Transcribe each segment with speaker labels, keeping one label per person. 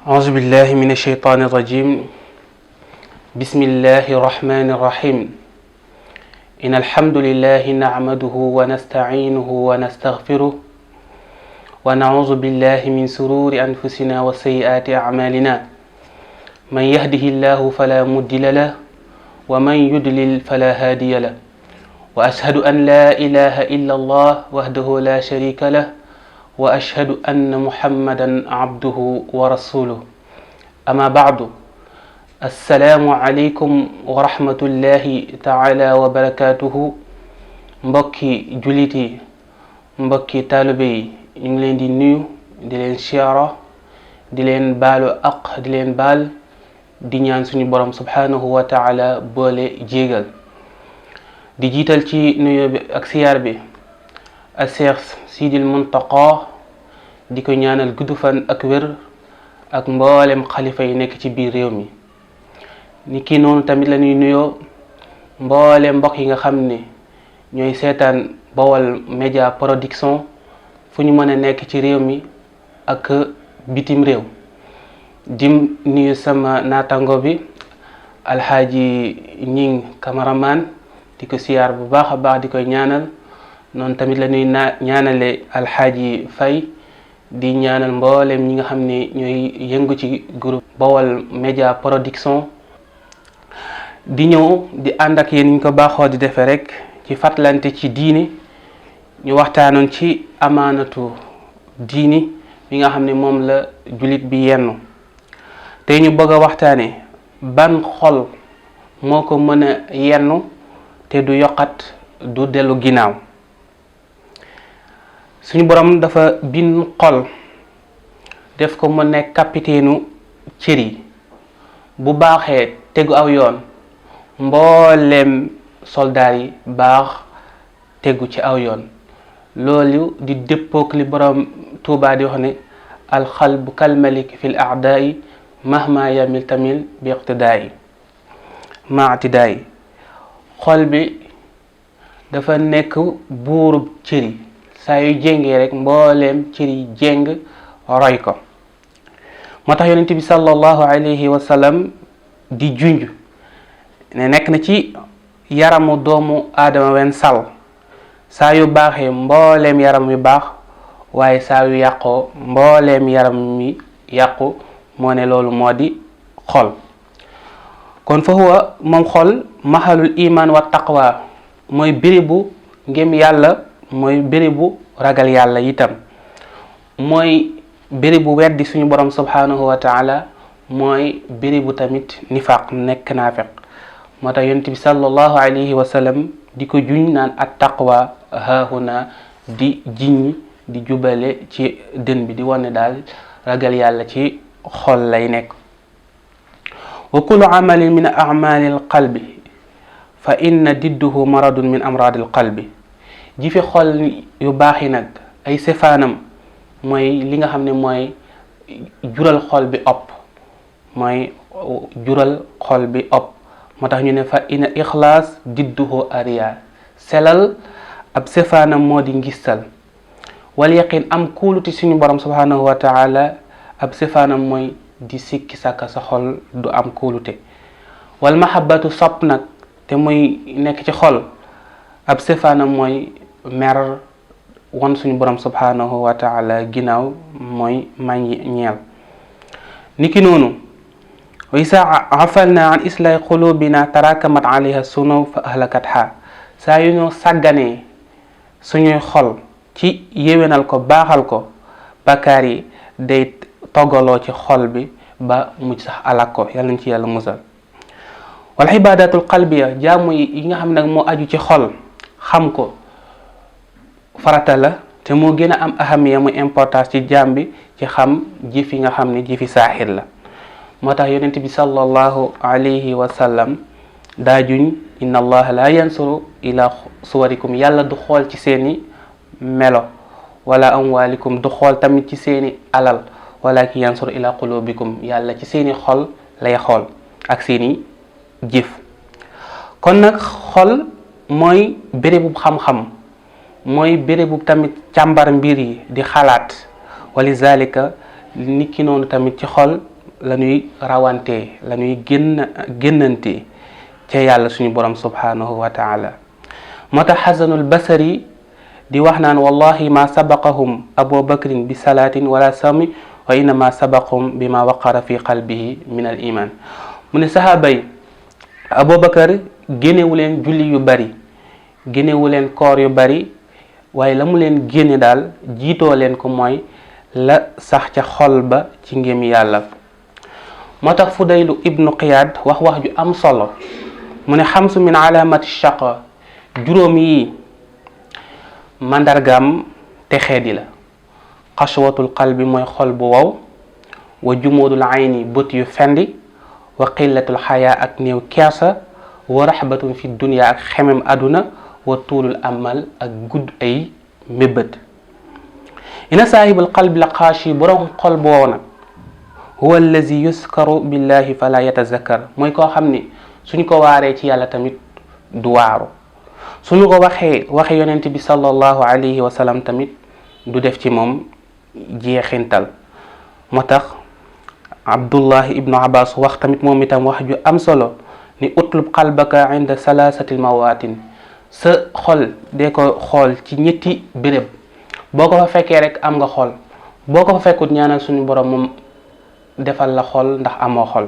Speaker 1: أعوذ بالله من الشيطان الرجيم. بسم الله الرحمن الرحيم. إن الحمد لله نعمده ونستعينه ونستغفره ونعوذ بالله من شرور أنفسنا وسيئات أعمالنا. من يهده الله فلا مضل له ومن يضلل فلا هادي له. وأشهد أن لا إله إلا الله وحده لا شريك له وأشهد أن محمدا عبده ورسوله. أما بعد. السلام عليكم ورحمة الله تعالى وبركاته. mbokki jullit yi, mbokki taalibe yi, ñu ngi leen di nuyu, di leen siyaara, di leen baalu aq, di leen baal, di ñaan suñu borom subhanahu wa taala boole jéegal. di jiital ci nuyu bi ak siyaar bi a Cheikh Sidil Muntaqa, di ko ñaanal gudd fan ak wér ak mboolem xalifa yi nekk ci biir réew mi. ni ki noonu tamit la ñuy nuyoo mboolem mbokk yi nga xam ne ñooy seetaan Baol Média Production fu ñu mën a nekk ci réew mi ak bitim réew. di nuyu sama naatango bi alxaaji ñing cameraman, di ko siyaar bu baax a baax, di koy ñaanal. noonu tamit la ñuy ñaanale alxaaji Fay, di ñaanal mboolem ñi nga xam ne ñooy yëngu ci groupe Baol Média Production. di ñëw di ànd ak yéen ñu ko baaxoo di defee rek ci fàttalante ci diini. ñu waxtaanoon ci amaanatu diini bi nga xam ne moom la jullit bi yennu. tey ñu bëgg a waxtaane ban xol moo ko mën a yennu te du yokkat, du dellu ginnaaw. suñu borom dafa bind xol def ko mu nekk kapiteenu cër yi. bu baaxee tegu aw yoon, mbooleem soldaar yi baax tegu ci aw yoon. loolu di dëppook li borom Tuubaa di wax ne alxalbu kalmalik fil aadaayi mahma yamil tamil bi iqtidaayi maatidaayi. xol bi dafa nekk buurub cër yi, saa yu jéngee rek mbooleem cër yi jéng roy ko. moo tax yonent bi sallallahu alayhi wa sallam di junj ne nekk na ci yaramu doomu aadama wenn sal. saa yu baaxee mbooleem yaram yu baax, waaye saa yu yàqoo mbooleem yaram mi yàqu. moo ne loolu moo di xol. kon fa huwa moom xol mahalul iman wa taqwa, mooy béribu ngëm yàlla, mooy béribu ragal yàlla itam, mooy béribu weddi suñu borom subhanahu wa taala, mooy béribu tamit nifaq, nekk naafiq. moo tax yonent bi sallallahu alayhi wa sallam di ko juñ naan at taqwa haahuna, di jiñ di jubale ci dën bi, di wane daal ragal yàlla ci xol lay nekk. wa kullu amalin min amali alqalbi fa inna didduhu maradun min amradi alqalbi. jifi xol yu baax yi nag ay sefaanam mooy li nga xam ne mooy jural xol bi opp, mooy jural xol bi opp. moo tax ñu ne fa inna ixlaas didduhu ariya, selal ab sefaanam moo di ngistal. wal yaqin am kuuluti suñu borom subhanahu wa taala, ab sefaanam mooy di sikki sàkka sa xol du am kuulute. wal mahabbatu sopp nag te muy nekk ci xol, ab sefaanam mooy mer won suñu borom subhanahu wa taala ginnaaw, mooy mañ ñeel. niki noonu wa isa afalna an islahi qulubina tarakamat alayha sunub fa ahlakatha. saa yu ñu sàgganee suñuy xol ci yéwénal ko, baaxal ko, bakkaar yi day toggaloo ci xol bi ba mujj sax alak ko. yàlla nañ ci yàlla musal. wal ibadatul qalbiya, jaamu yi nga xam nag moo aju ci xol, xam ko farata la, te moo gën a am ahamiya, mu importance ci jaam bi ci xam jëf yi nga xam ne jëfi saaxir la. moo tax yonent bi sallallahu alayhi wa sallam daa juñ inna allaha la yansuru ila suwarikum, yàlla du xool ci seeni melo, wala amwalikum, du xool tamit ci seeni alal, walakin yansuru ila qulubikum, yàlla ci seeni xol lay xool ak seeni jëf. kon nag xol mooy bérébu xam-xam, mooy bérébu tamit càmbar mbir yi, di xalaat. walizalika nit ki noonu tamit ci xol la ñuy rawante la ñuy génnante ca yàlla suñu borom subhanahu wa taala. moo tax xasanul basari di wax naan wallahi ma sabaqahum abu bakrin bi salaatin wala sawmi wa innama sabaqahum bima waqara fi qalbihi min al iman. mu ne sahaaba yi abubakar génnewu leen julli yu bari, génnewu leen koor yu bari, waaye la mu leen génne daal jiitoo leen ko mooy la sax ca xol ba ci ngëm yàlla. moo tax Fudaylu ibnu Qiyaad wax ju am solo, mu ne xamsu min alaamati shaqa, juróom yi mandargaam texee di la. xashwatul qalbi mooy xol bu wow, wa jumuudul ayni bët yu fendi, wa qillatul xayaa ak néew kersa, wa raxbatun fi dunya ak xemem aduna, wa tuulul amal ak gudd ay mébét. ina saahibul qalbi la xaashi, borom xol bu wow nag huwa allazi yuskaru billahi fala yatazakkar, mooy koo xam ni suñ ko waaree ci yàlla tamit du waaru, suñu ko waxe yonent bi sallallahu alayhi wa sallam tamit du def ci moom jeexintal. moo tax Abdullah ibnu Abbas wax tamit moom itam wax ju am solo ni utlub qalbaka inda salaasatil mawaatin, sa xol dee ko xool ci ñetti béréb, boo ko fa fekkee rek am nga xol, boo ko fa fekkut ñaanal suñu borom moom defal la xol ndax amoo xol.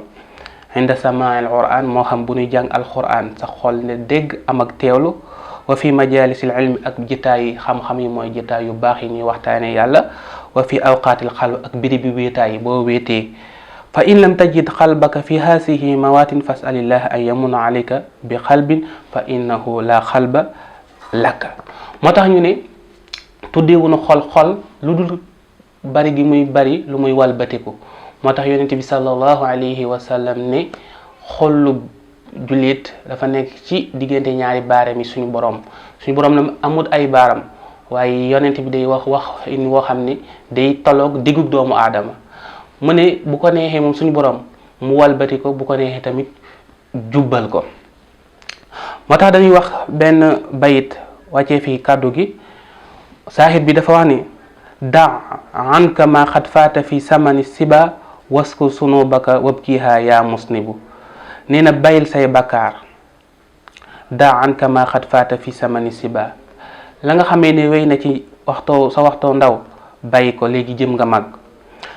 Speaker 1: inda samaa'il qur'an, moo xam bu ñuy jàng alquran sa xol ne dégg am ak teewlu, wa fi majalisil ilmi ak jitaay yi xam-xam yi mooy jitaay yu baax yi ñuy waxtaane yàlla, wa fi awqaatil xalwa ak biri bi wéetaay yi boo wéetee. fa in lam tajid qalbaka fi haasihi mawaatin fasalillah an yamuna alayka bi qalbin fa innahu la qalba laka. moo tax ñu ne tuddeewuñu xol lu dul bari gi muy bari lu muy walbatiku. moo tax yonent bi sallallahu alayhi wa sallam ne xolu jullit dafa nekk ci diggante ñaari baaram yi suñu borom na amul ay baaram, waaye yonent bi day wax in woo xam ne day tolloog diggu doomu aadama. mu ne bu ko neexee moom suñu borom mu walbati ko, bu ko neexee tamit jubbal ko. moo tax dañuy wax benn bayit wàccee fii kàddu gi. saahid bi dafa wax ni da anka ma xad faata fi samani siba wasku sunubaka wabkiha ya musnibu. nee na bayil say bakkaar, da anka ma xad faata fi samani siba, la nga xamee ne wéy na ci sa waxtoo ndaw bàyyi ko, léegi jëm nga mag.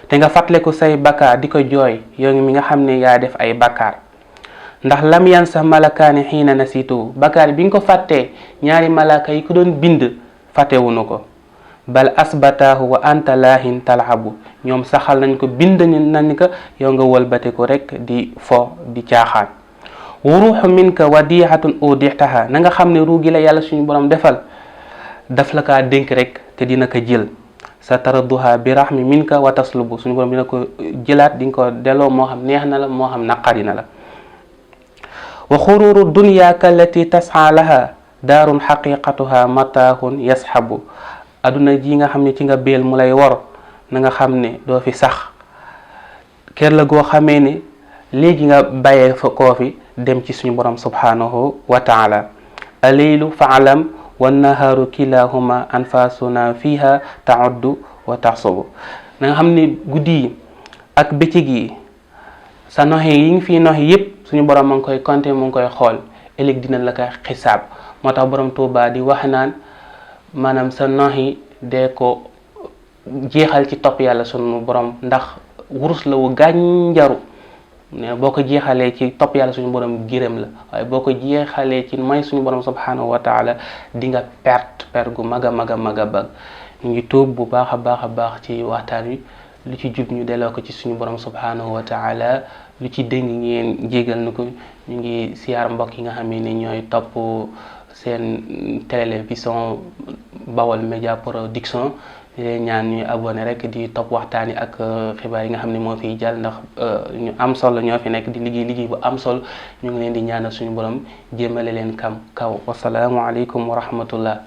Speaker 1: te nga fàttaliku say bakkaar di ko jooy yow mi nga xam ne yaa def ay bakkaar, ndax lam yan sa malakaani xiina nasitu, bakkaar bi nga ko fàttee ñaari malaka yi ko doon bind fàttewuñu ko. bal asbataahu wa anta laahin talhabu, ñoom saxal nañ ko, bind nañ ko, yow nga wëlbate ko rek di fo di caaxaan. wa ruuxu minka wadihatun udixtaha, na nga xam ne ruugi la yàlla suñu borom defal daf la kaa dénk rek te dina ko jël. sa taradduha bi rahmi minka wa taslubu, suñu borom dina ko jëlaat, di nga ko delloo, moo xam neex na la moo xam naqari na la. wa xururu dunyaka allati tas'a laha daarun xaqiqatuha mataahun yashabu, aduna ji nga xam ne ci nga béel mu lay wor, na nga xam ne doo fi sax, kër la goo xamee ne léegi nga bàyyee fa koo fi dem ci suñu borom subhanahu wa taala. alaylu faalam wa naharu kilahuma anfasuna fiha tauddu wa taxsubu, na nga xam ne guddi yi ak bëccëg yi sa noxi yi ngi fii noxi yépp suñu borom ma ngi koy compter, mu ngi koy xool, ëllëg dina la koy xisaab. moo tax borom Tuubaa di wax naan maanaam sa noxi dee ko jeexal ci topp yàlla sunu borom, ndax wurus la wu gànjaru, ne boo ko jeexalee ci topp yàlla suñu borom gërëm la, waaye boo ko jeexalee ci may suñu borom subhanahu wa taala di nga perte gu mag a mag a mag a bag. ñu ngi tuub bu baax a baax ci waxtaan wi, lu ci jub ñu delloo ko ci suñu borom subhanahu wa taala, lu ci dëng ngeen jégal na ko. ñu ngi siyaar mbokk yi nga xam ne ñooy topp seen télévision Bawol Média Production, di leen ñaan ñuy abonné rek di topp waxtaan yi ak xibaar yi nga xam ne moo fiy jàll, ndax ñu am solo ñoo fi nekk di liggéey bu am solo. ñu ngi leen di ñaanal suñu borom jéemale leen kaw. wasalaamu aleykum wa rahmatullah.